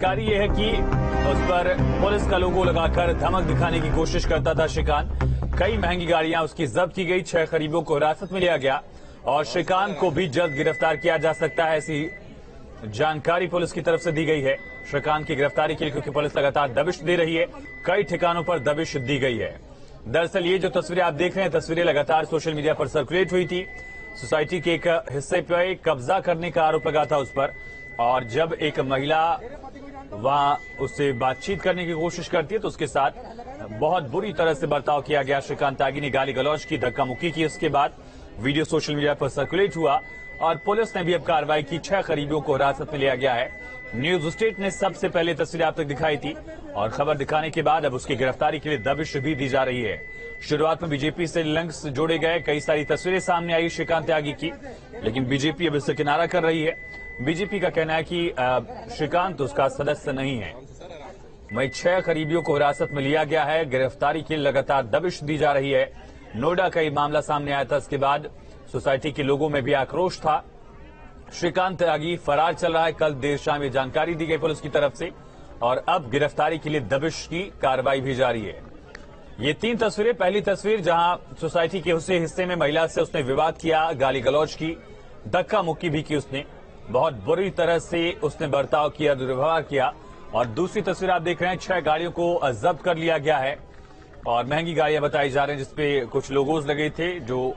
जानकारी ये है कि उस पर पुलिस का लोगो लगाकर धमक दिखाने की कोशिश करता था श्रीकांत। कई महंगी गाड़ियां उसकी जब्त की गई, 6 करीबों को हिरासत में लिया गया और श्रीकांत को भी जल्द गिरफ्तार किया जा सकता है, ऐसी जानकारी पुलिस की तरफ से दी गई है। श्रीकांत की गिरफ्तारी के लिए क्योंकि पुलिस लगातार दबिश दे रही है, कई ठिकानों पर दबिश दी गई है। दरअसल ये जो तस्वीरें आप देख रहे हैं, तस्वीरें लगातार सोशल मीडिया पर सर्कुलेट हुई थी। सोसाइटी के एक हिस्से पर कब्जा करने का आरोप लगा था उस पर, और जब एक महिला वहां उससे बातचीत करने की कोशिश करती है तो उसके साथ बहुत बुरी तरह से बर्ताव किया गया। श्रीकांत त्यागी ने गाली गलौज की, धक्का मुक्की की। उसके बाद वीडियो सोशल मीडिया पर सर्कुलेट हुआ और पुलिस ने भी अब कार्रवाई की। 6 करीबियों को हिरासत में लिया गया है। न्यूज स्टेट ने सबसे पहले तस्वीरें आप तक दिखाई थी और खबर दिखाने के बाद अब उसकी गिरफ्तारी के लिए दबिश भी दी जा रही है। शुरुआत में बीजेपी से लिंक्स जोड़े गए, कई सारी तस्वीरें सामने आई श्रीकांत त्यागी की, लेकिन बीजेपी अब इससे किनारा कर रही है। बीजेपी का कहना है कि श्रीकांत उसका सदस्य नहीं है। वहीं 6 करीबियों को हिरासत में लिया गया है। गिरफ्तारी के लिए लगातार दबिश दी जा रही है। नोएडा का ये मामला सामने आया था, इसके बाद सोसाइटी के लोगों में भी आक्रोश था। श्रीकांत त्यागी फरार चल रहा है। कल देर शाम ये जानकारी दी गई पुलिस की तरफ से और अब गिरफ्तारी के लिए दबिश की कार्रवाई भी जारी है। ये 3 तस्वीरें, पहली तस्वीर जहां सोसाइटी के उस हिस्से में महिला से उसने विवाद किया, गाली गलौज की, धक्का मुक्की भी की उसने, बहुत बुरी तरह से उसने बर्ताव किया, दुर्व्यवहार किया। और दूसरी तस्वीर आप देख रहे हैं, 6 गाड़ियों को जब्त कर लिया गया है और महंगी गाड़ियां बताई जा रही हैं जिसपे कुछ लोगोज लगे थे, जो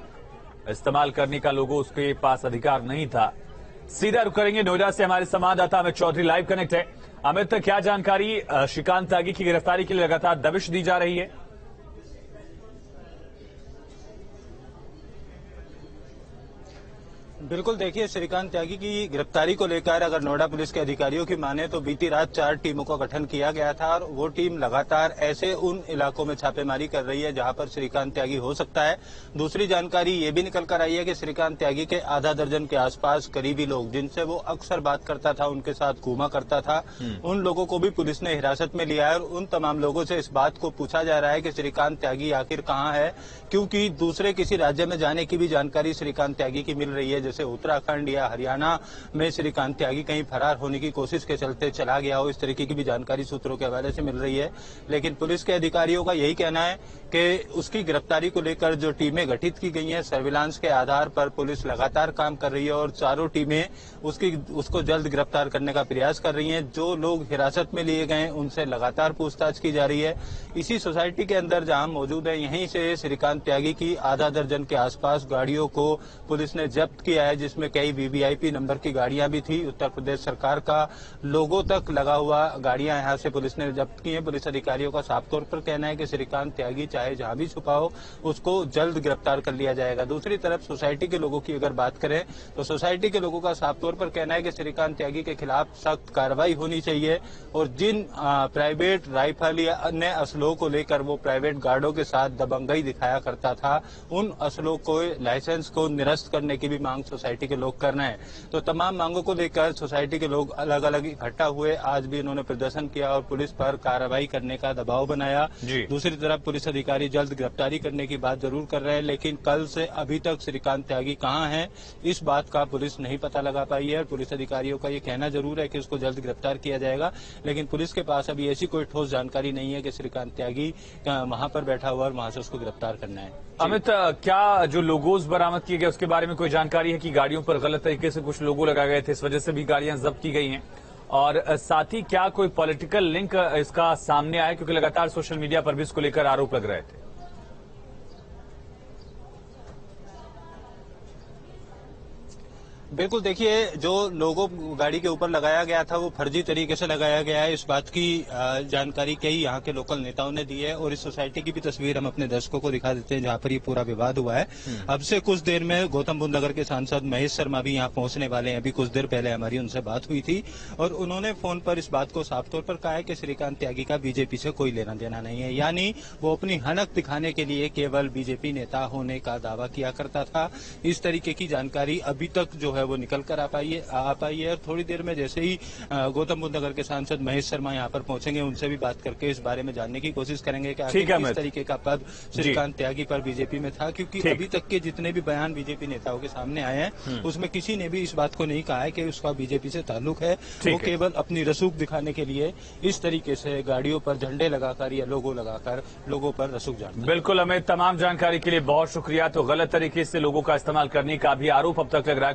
इस्तेमाल करने का लोगो उसके पास अधिकार नहीं था। सीधा रुक करेंगे नोएडा से, हमारे संवाददाता अमित चौधरी लाइव कनेक्ट है। अमित, क्या जानकारी? श्रीकांत त्यागी की गिरफ्तारी के लिए लगातार दबिश दी जा रही है। बिल्कुल, देखिए, श्रीकांत त्यागी की गिरफ्तारी को लेकर अगर नोएडा पुलिस के अधिकारियों की माने तो बीती रात 4 टीमों का गठन किया गया था और वो टीम लगातार ऐसे उन इलाकों में छापेमारी कर रही है जहां पर श्रीकांत त्यागी हो सकता है। दूसरी जानकारी ये भी निकल कर आई है कि श्रीकांत त्यागी के आधा दर्जन के आसपास करीबी लोग जिनसे वो अक्सर बात करता था, उनके साथ घूमा करता था, उन लोगों को भी पुलिस ने हिरासत में लिया है और उन तमाम लोगों से इस बात को पूछा जा रहा है कि श्रीकांत त्यागी आखिर कहाँ है, क्योंकि दूसरे किसी राज्य में जाने की भी जानकारी श्रीकांत त्यागी की मिल रही है। जैसे उत्तराखंड या हरियाणा में श्रीकांत त्यागी कहीं फरार होने की कोशिश के चलते चला गया हो, इस तरीके की भी जानकारी सूत्रों के हवाले से मिल रही है। लेकिन पुलिस के अधिकारियों का यही कहना है कि उसकी गिरफ्तारी को लेकर जो टीमें गठित की गई हैं, सर्विलांस के आधार पर पुलिस लगातार काम कर रही है और चारों टीमें उसको जल्द गिरफ्तार करने का प्रयास कर रही हैं। जो लोग हिरासत में लिए गए उनसे लगातार पूछताछ की जा रही है। इसी सोसाइटी के अंदर जहां मौजूद है, यहीं से श्रीकांत त्यागी की आधा दर्जन के आसपास गाड़ियों को पुलिस ने जब्त किया है, जिसमें कई वीवीआईपी नंबर की गाड़ियां भी थी। उत्तर प्रदेश सरकार का लोगो तक लगा हुआ गाड़ियां यहां से पुलिस ने जब्त की हैं। पुलिस अधिकारियों का साफ तौर पर कहना है कि श्रीकांत त्यागी चाहे जहां भी छुपा हो, उसको जल्द गिरफ्तार कर लिया जाएगा। दूसरी तरफ सोसाइटी के लोगों की अगर बात करें तो सोसाइटी के लोगों का साफ तौर पर कहना है कि श्रीकांत त्यागी के खिलाफ सख्त कार्रवाई होनी चाहिए और जिन प्राइवेट राइफल या अन्य असलों को लेकर वो प्राइवेट गार्डों के साथ दबंगई दिखाया करता था, उन असलों को लाइसेंस को निरस्त करने की भी मांग सोसाइटी के लोग करना है। तो तमाम मांगों को लेकर सोसाइटी के लोग अलग अलग इकट्ठा हुए। आज भी इन्होंने प्रदर्शन किया और पुलिस पर कार्रवाई करने का दबाव बनाया। दूसरी तरफ पुलिस अधिकारी जल्द गिरफ्तारी करने की बात जरूर कर रहे हैं, लेकिन कल से अभी तक श्रीकांत त्यागी कहां है, इस बात का पुलिस नहीं पता लगा पाई है। पुलिस अधिकारियों का ये कहना जरूर है कि उसको जल्द गिरफ्तार किया जाएगा, लेकिन पुलिस के पास अभी ऐसी कोई ठोस जानकारी नहीं है कि श्रीकांत त्यागी वहां पर बैठा हुआ और वहां से उसको गिरफ्तार करना है। अमित, क्या जो लोगोज बरामद किए गए उसके बारे में कोई जानकारी है कि गाड़ियों पर गलत तरीके से कुछ लोगो लगाए गए थे, इस वजह से भी गाड़ियां जब्त की गई हैं? और साथ ही क्या कोई पॉलिटिकल लिंक इसका सामने आया, क्योंकि लगातार सोशल मीडिया पर भी इसको लेकर आरोप लग रहे थे? बिल्कुल, देखिए, जो लोगो गाड़ी के ऊपर लगाया गया था वो फर्जी तरीके से लगाया गया है, इस बात की जानकारी कई यहाँ के लोकल नेताओं ने दी है और इस सोसाइटी की भी तस्वीर हम अपने दर्शकों को दिखा देते हैं जहाँ पर ये पूरा विवाद हुआ है। अब से कुछ देर में गौतम बुद्ध नगर के सांसद महेश शर्मा भी यहाँ पहुंचने वाले हैं। अभी कुछ देर पहले हमारी उनसे बात हुई थी और उन्होंने फोन पर इस बात को साफ तौर पर कहा है कि श्रीकांत त्यागी का बीजेपी से कोई लेना देना नहीं है, यानी वो अपनी हनक दिखाने के लिए केवल बीजेपी नेता होने का दावा किया करता था। इस तरीके की जानकारी अभी तक जो है है वो निकल कर आ पाई है। और थोड़ी देर में जैसे ही गौतम बुद्ध नगर के सांसद महेश शर्मा यहाँ पर पहुंचेंगे, उनसे भी बात करके इस बारे में जानने की कोशिश करेंगे कि आखिर किस तरीके का पद श्रीकांत त्यागी पर बीजेपी में था, क्योंकि अभी तक के जितने भी बयान बीजेपी नेताओं के सामने आए हैं उसमें किसी ने भी इस बात को नहीं कहा है कि उसका बीजेपी से ताल्लुक है। वो केवल अपनी रसूख दिखाने के लिए इस तरीके से गाड़ियों पर झंडे लगाकर या लोगो लगाकर लोगों पर रसूख जाता। बिल्कुल, हमें तमाम जानकारी के लिए बहुत शुक्रिया। तो गलत तरीके से लोगों का इस्तेमाल करने का भी आरोप अब तक लग रहा है।